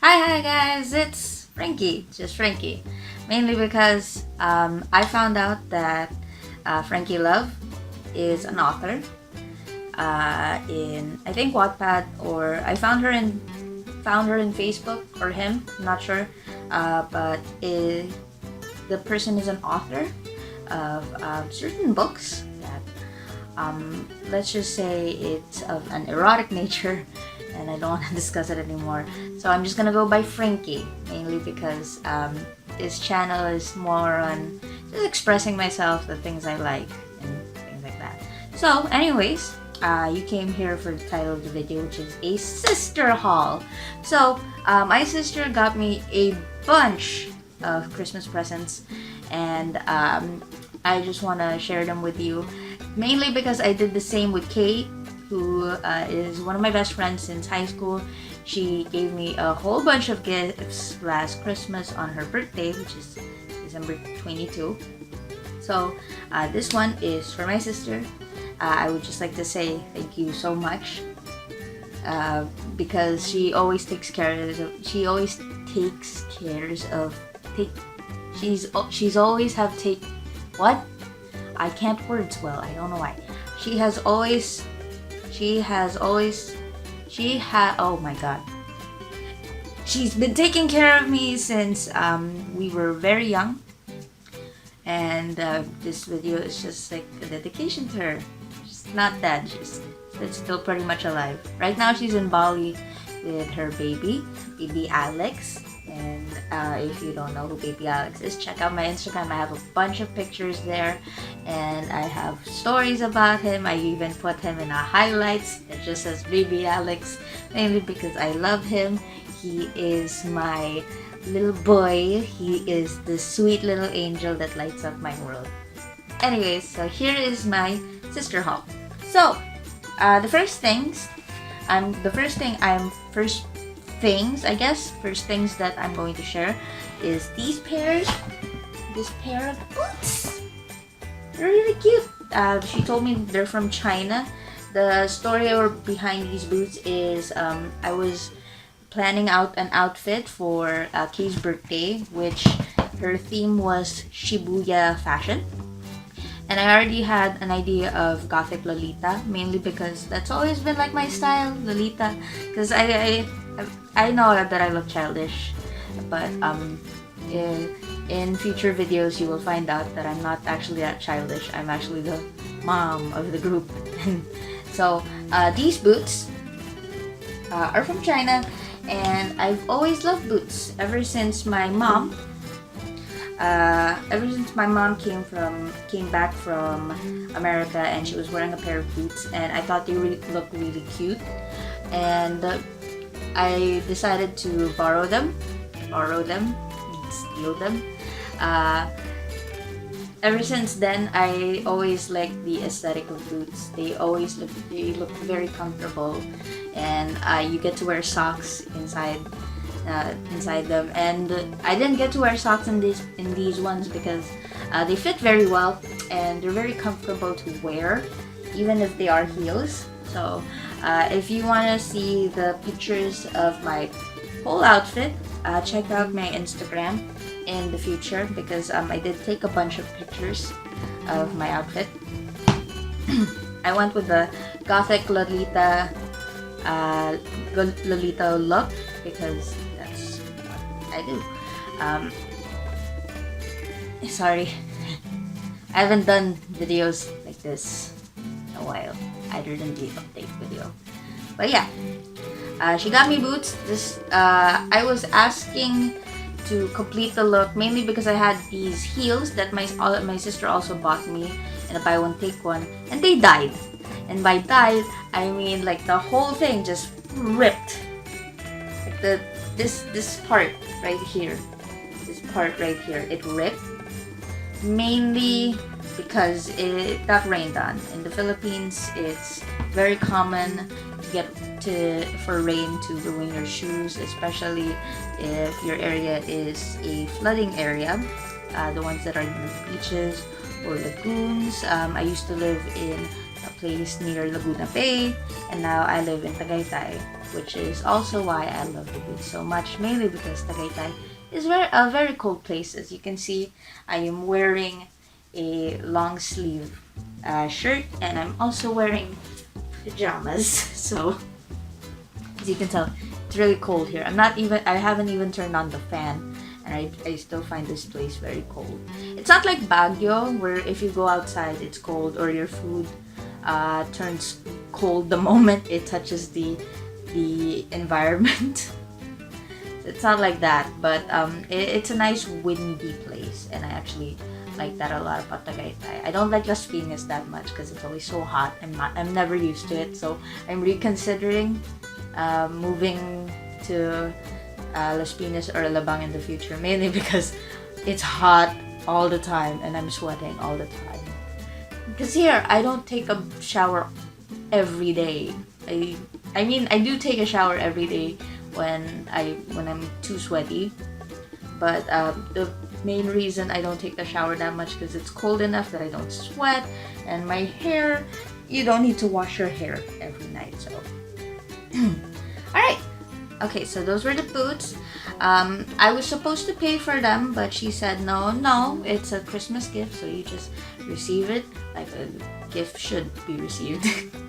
Hi guys, it's Frankie, just Frankie. Mainly because I found out that Frankie Love is an author in I think WATTPAD, or I found her in Facebook or him, I'm not sure. But the person is an author of certain books that let's just say it's of an erotic nature, and I don't want to discuss it anymore. So I'm just gonna go by Frankie, mainly because this channel is more on just expressing myself, the things I like, and things like that. So anyways, you came here for the title of the video, which is a sister haul. So my sister got me a bunch of Christmas presents, and I just want to share them with you, mainly because I did the same with Kate, who is one of my best friends since high school. She gave me a whole bunch of gifts last Christmas on her birthday, which is December 22. So this one is for my sister. I would just like to say thank you so much, because she always takes care of. She's always have take what? I can't words well. I don't know why. Oh my god. She's been taking care of me since we were very young, and this video is just like a dedication to her. She's not dead. She's still pretty much alive. Right now she's in Bali with her baby Alex. And if you don't know who baby Alex is, check out my Instagram. I have a bunch of pictures there, and I have stories about him. I even put him in a highlights that just says baby Alex, mainly because I love him. He is my little boy. He is the sweet little angel that lights up my world. Anyways, so here is my sister haul. So the first things that I'm going to share is this pair of boots. They're really cute. She told me they're from China. The story behind these boots is I was planning out an outfit for Kay's birthday, which her theme was Shibuya fashion. And I already had an idea of gothic Lolita, mainly because that's always been like my style, Lolita. Because I know that I look childish, but in future videos you will find out that I'm not actually that childish. I'm actually the mom of the group. So these boots are from China, and I've always loved boots ever since my mom came back from America, and she was wearing a pair of boots, and I thought they looked really cute, and I decided to borrow them, steal them. Ever since then, I always liked the aesthetic of boots. They look very comfortable, and you get to wear socks inside them. And I didn't get to wear socks in these ones because they fit very well, and they're very comfortable to wear, even if they are heels. So if you want to see the pictures of my whole outfit, check out my Instagram in the future, because I did take a bunch of pictures of my outfit. I went with the gothic Lolita look, because that's what I do. Sorry, I haven't done videos like this in a while, other than the update video. But yeah, she got me boots. I was asking to complete the look, mainly because I had these heels that my sister also bought me in a buy one take one, and they died. And by died, I mean like the whole thing just ripped. Like this part right here, it ripped, mainly because it got rained on. In the Philippines, it's very common for rain to ruin your shoes, especially if your area is a flooding area, the ones that are near beaches or lagoons. I used to live in a place near Laguna Bay, and now I live in Tagaytay, which is also why I love the beach so much, mainly because Tagaytay is a very cold place. As you can see, I am wearing a long sleeve shirt, and I'm also wearing pajamas. So as you can tell, it's really cold here. I haven't even turned on the fan, and I still find this place very cold. It's not like Baguio, where if you go outside it's cold, or your food turns cold the moment it touches the environment. It's not like that, but it's a nice windy place, and I actually like that a lot about Tagaytay. I don't like Las Piñas that much because it's always so hot. I'm never used to it, so I'm reconsidering moving to Las Piñas or Alabang in the future, mainly because it's hot all the time and I'm sweating all the time. Because here I don't take a shower every day. I mean I do take a shower every day when I'm too sweaty, but the main reason I don't take a shower that much because it's cold enough that I don't sweat, and my hair, you don't need to wash your hair every night. So alright, okay, so those were the boots. I was supposed to pay for them, but she said no, it's a Christmas gift, so you just receive it like a gift should be received.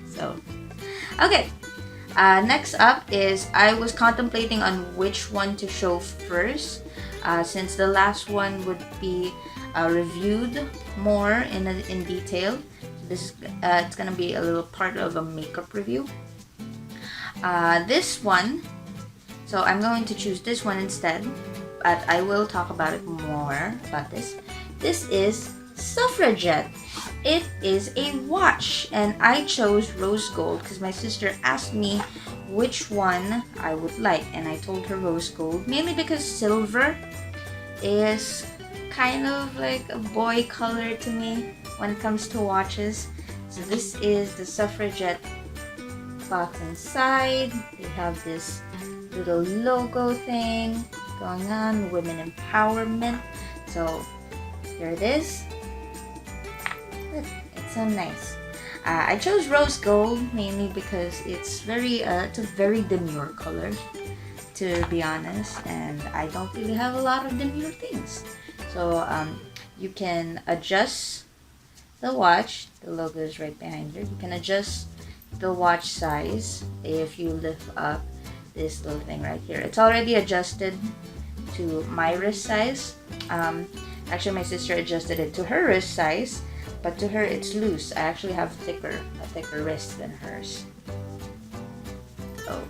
So okay, next up is I was contemplating on which one to show first, since the last one would be reviewed more in detail. This is it's gonna be a little part of a makeup review. This one, so I'm going to choose this one instead, but I will talk about it more about this. This is Suffragette. It is a watch, and I chose rose gold because my sister asked me which one I would like, and I told her rose gold, mainly because silver is kind of like a boy color to me when it comes to watches. So this is the Suffragette box inside. They have this little logo thing going on, women empowerment. So here it is. Look, it's so nice. I chose rose gold mainly because it's a very demure color, to be honest, and I don't really have a lot of demure things. So you can adjust the watch. The logo is right behind her. You can adjust the watch size if you lift up this little thing right here. It's already adjusted to my wrist size. Actually, my sister adjusted it to her wrist size, but to her it's loose. I actually have a thicker wrist than hers. So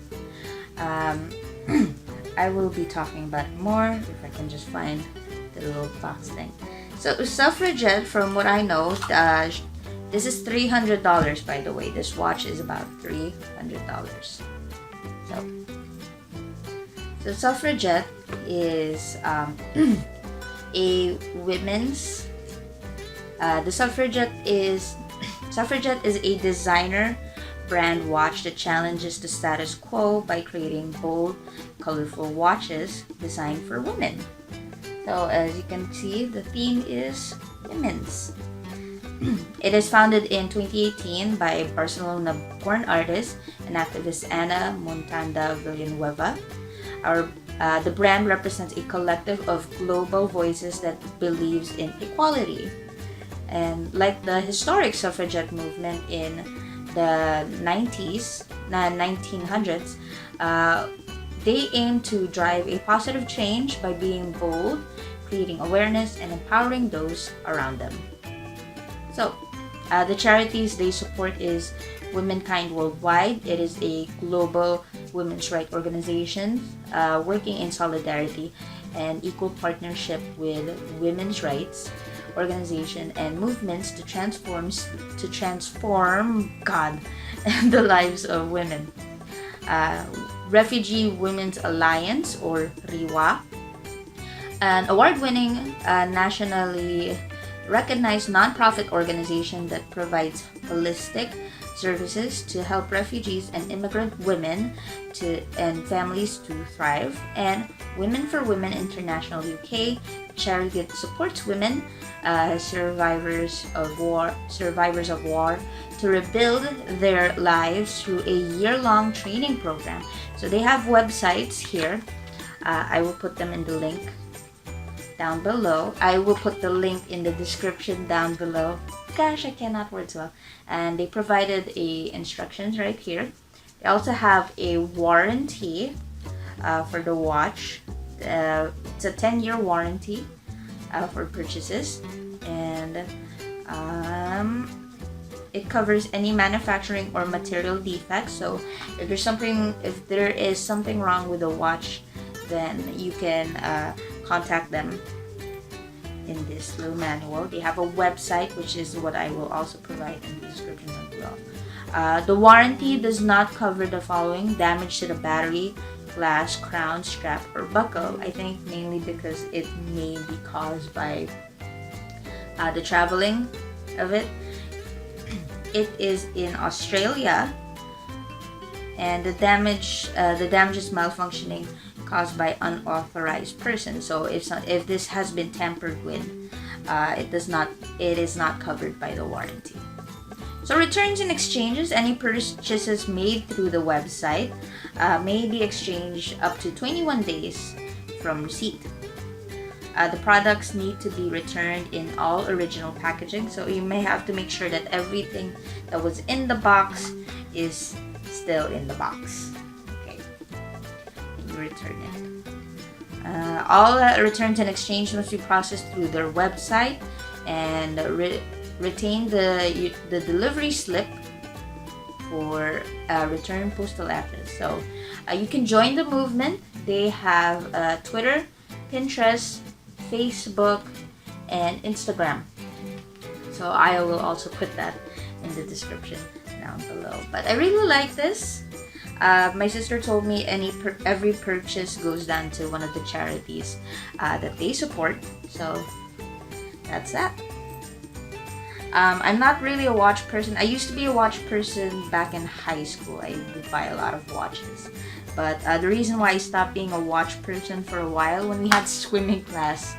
I will be talking about it more if I can just find the little box thing. So Suffragette, from what I know, this is $300, by the way. This watch is about $300. So Suffragette is a women's. The Suffragette is a designer brand watch that challenges the status quo by creating bold, colorful watches designed for women. So as you can see, the theme is women's. It is founded in 2018 by Barcelona-born artist and activist Ana Montanda Villanueva. The brand represents a collective of global voices that believes in equality. And like the historic suffragette movement in the 1900s, they aim to drive a positive change by being bold, creating awareness, and empowering those around them. So, the charities they support is Womankind Worldwide. It is a global women's rights organization working in solidarity and equal partnership with women's rights organization and movements to transform the lives of women. Refugee Women's Alliance, or REWA, an award-winning nationally recognized nonprofit organization that provides holistic services to help refugees and immigrant women and families to thrive. And Women for Women International UK, charity that supports women survivors of war to rebuild their lives through a year-long training program. So they have websites here. I will put them in the link down below. I will put the link in the description down below. Gosh, I cannot words well. And they provided instructions right here. They also have a warranty for the watch. It's a 10-year warranty for purchases, and it covers any manufacturing or material defects. So if there is something wrong with the watch, then you can contact them in this little manual. They have a website, which is what I will also provide in the description below. The warranty does not cover the following: damage to the battery, glass, crown, strap, or buckle. I think mainly because it may be caused by the traveling of it. It is in Australia, and the damage is malfunctioning caused by unauthorized person. So if this has been tampered with, it is not covered by the warranty. So returns and exchanges: any purchases made through the website may be exchanged up to 21 days from receipt. The products need to be returned in all original packaging, so you may have to make sure that everything that was in the box is still in the box. Okay, and you return it. All returns and exchange must be processed through their website, and retain the delivery slip for return postal address. So you can join the movement. They have Twitter, Pinterest, Facebook, and Instagram. So I will also put that in the description down below. But I really like this. My sister told me every purchase goes down to one of the charities that they support. So that's that. I'm not really a watch person. I used to be a watch person back in high school. I would buy a lot of watches. But the reason why I stopped being a watch person for a while, when we had swimming class,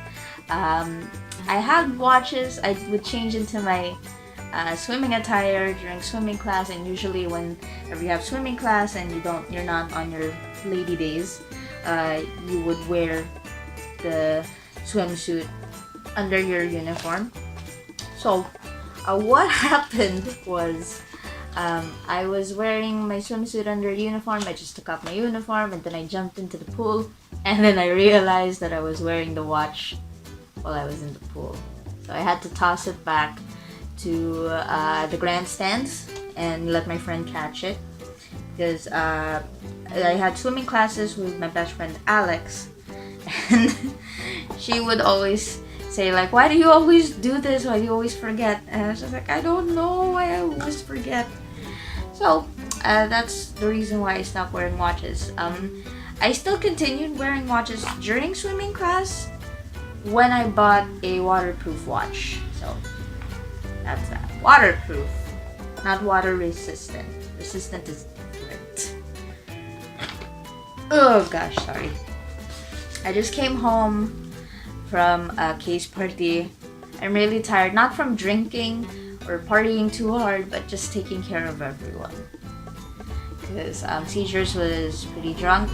I had watches. I would change into my swimming attire during swimming class, and usually whenever you have swimming class and you're not on your lady days, you would wear the swimsuit under your uniform. So what happened was, I was wearing my swimsuit under uniform. I just took off my uniform and then I jumped into the pool, and then I realized that I was wearing the watch while I was in the pool. So I had to toss it back to the grandstands and let my friend catch it, because I had swimming classes with my best friend Alex, and she would always say like, why do you always do this? Why do you always forget? And I was just like, I don't know why I always forget. So that's the reason why I stopped wearing watches. I still continued wearing watches during swimming class when I bought a waterproof watch. So that's that. Waterproof, not water resistant. Resistant is different. Oh gosh, sorry. I just came home from a case party. I'm really tired, not from drinking or partying too hard, but just taking care of everyone. Because Seizures was pretty drunk,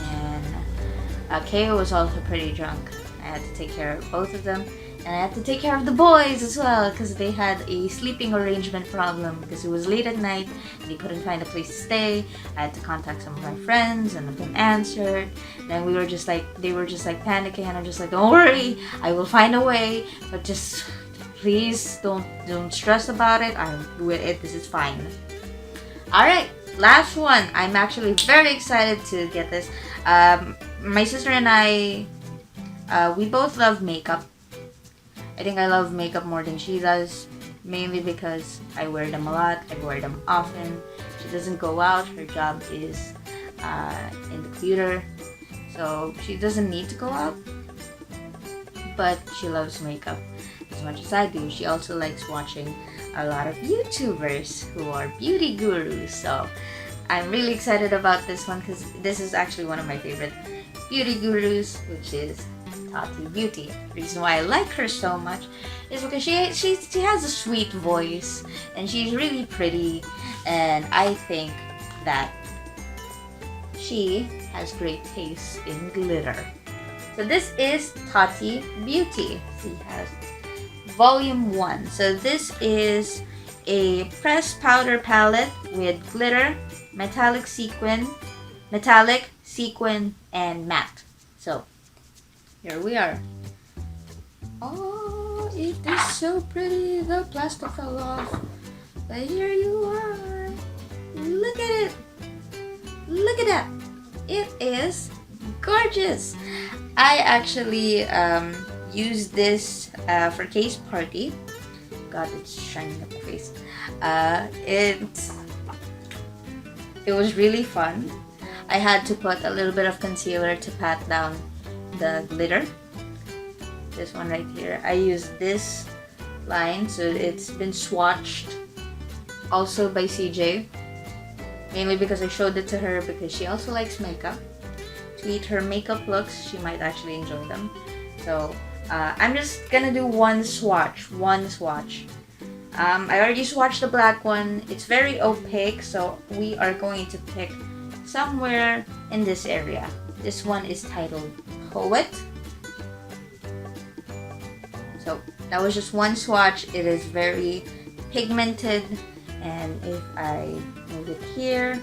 and Keo was also pretty drunk. I had to take care of both of them, and I had to take care of the boys as well, because they had a sleeping arrangement problem, because it was late at night and they couldn't find a place to stay. I had to contact some of my friends, and nothing answered. Then they were just like panicking, and I'm just like, don't worry, I will find a way, but just please don't stress about it. I'm with it. This is fine. All right, last one. I'm actually very excited to get this. My sister and I, we both love makeup. I think I love makeup more than she does, mainly because I wear them a lot. I wear them often. She doesn't go out. Her job is in the computer, so she doesn't need to go out. But she loves makeup as much as I do. She also likes watching a lot of YouTubers who are beauty gurus. So I'm really excited about this one because this is actually one of my favorite beauty gurus, which is Tati Beauty. The reason why I like her so much is because she has a sweet voice and she's really pretty, and I think that she has great taste in glitter. So this is Tati Beauty. She has volume 1. So this is a pressed powder palette with glitter, metallic sequin, and matte. So here we are. Oh, it is so pretty. The plastic fell off. But here you are. Look at it. Look at that. It is gorgeous. I actually used this for case party. God, it's shining up my face. It was really fun. I had to put a little bit of concealer to pat down the glitter. This one right here. I used this line, so it's been swatched also by CJ. Mainly because I showed it to her because she also likes makeup. To eat her makeup looks, she might actually enjoy them. So I'm just gonna do one swatch. I already swatched the black one. It's very opaque, so we are going to pick somewhere in this area. This one is titled Poet. So that was just one swatch. It is very pigmented, and if I move it here,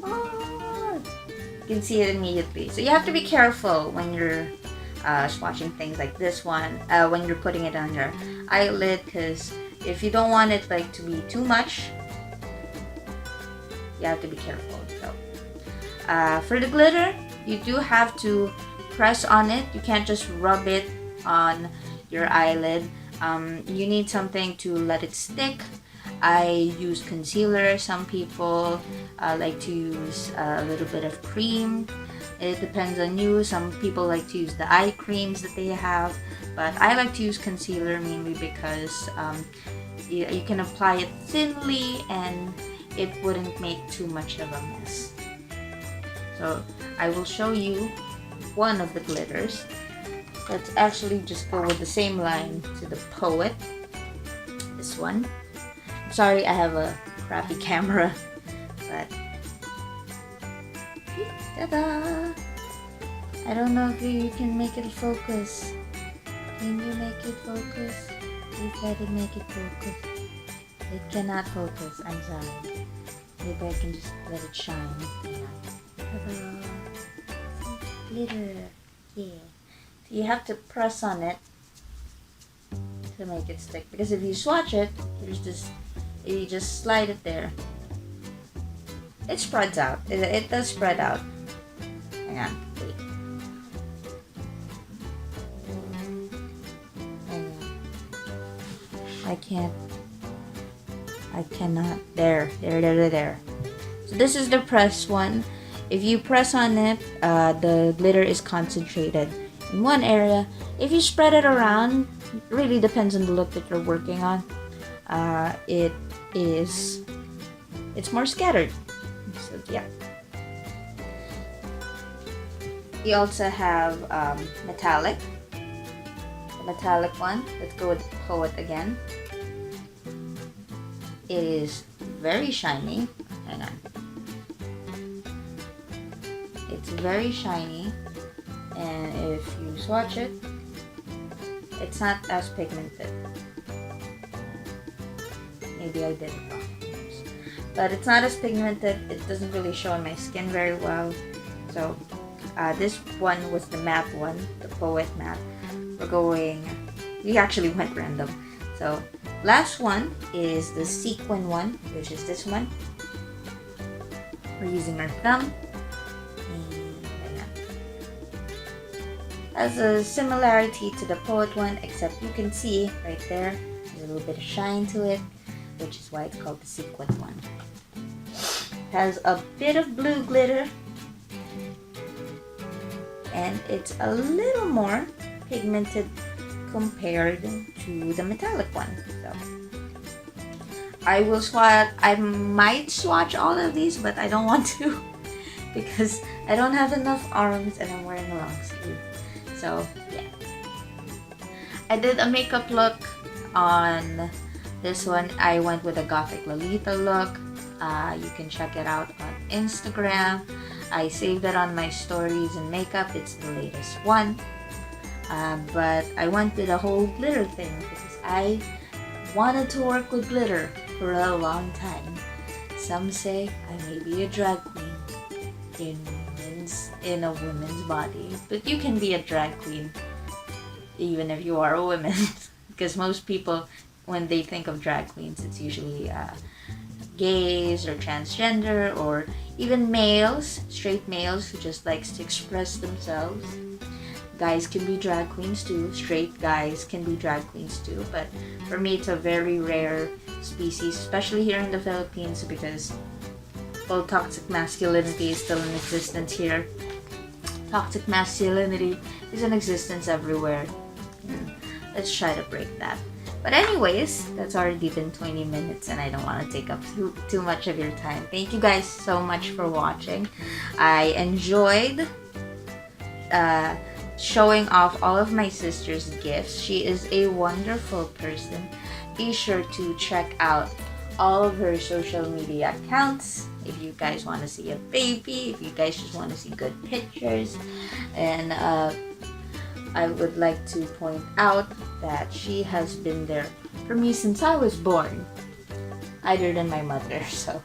you can see it immediately. So you have to be careful when you're swatching things like this one, when you're putting it on your eyelid, because if you don't want it like to be too much, you have to be careful. So for the glitter, you do have to press on it. You can't just rub it on your eyelid. You need something to let it stick. I use concealer. Some people like to use a little bit of cream. It depends on you. Some people like to use the eye creams that they have, but I like to use concealer mainly because you can apply it thinly and it wouldn't make too much of a mess. So I will show you one of the glitters. Let's actually just go with the same line to the Poet. This one. Sorry, I have a crappy camera, but ta-da! I don't know if you can make it focus. Can you make it focus? Please let it make it focus. It cannot focus. I'm sorry. Maybe I can just let it shine. Ta-da! Glitter. Yeah. So you have to press on it to make it stick. Because if you swatch it, there's this. You just slide it there. It spreads out. It does spread out. Hang on. Wait. Hang on. I cannot. There. So this is the press one. If you press on it, the glitter is concentrated in one area. If you spread it around, it really depends on the look that you're working on. It's more scattered. So yeah. We also have metallic. The metallic one. Let's go with Poet again. It is very shiny. Hang on. It's very shiny, and if you swatch it, it's not as pigmented. Maybe I did it wrong. But it's not as pigmented. It doesn't really show on my skin very well. So this one was the matte one, the Poet matte. We actually went random. So last one is the sequin one, which is this one. We're using our thumb. Has a similarity to the Poet one, except you can see right there, there's a little bit of shine to it, which is why it's called the sequin one. Has a bit of blue glitter, and it's a little more pigmented compared to the metallic one. So I will swatch. I might swatch all of these, but I don't want to because I don't have enough arms and I'm wearing a long sleeve. So yeah, I did a makeup look on this one. I went with a gothic Lolita look. You can check it out on Instagram. I saved it on my stories and makeup. It's the latest one. But I went with a whole glitter thing because I wanted to work with glitter for a long time. Some say I may be a drag queen in a woman's body, but you can be a drag queen even if you are a woman because most people, when they think of drag queens, it's usually gays or transgender or even males, straight males who just likes to express themselves. Guys can be drag queens too, straight guys can be drag queens too, but for me it's a very rare species, especially here in the Philippines, because well, toxic masculinity is still in existence here. Toxic masculinity is in existence everywhere. Let's try to break that. But anyways, that's already been 20 minutes and I don't want to take up too much of your time. Thank you guys so much for watching. I enjoyed showing off all of my sister's gifts. She is a wonderful person. Be sure to check out all of her social media accounts if you guys want to see a baby, if you guys just want to see good pictures. And I would like to point out that she has been there for me since I was born, other than my mother. So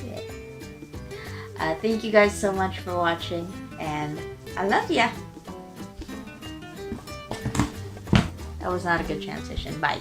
yeah. Thank you guys so much for watching, and I love ya. That was not a good transition. Bye.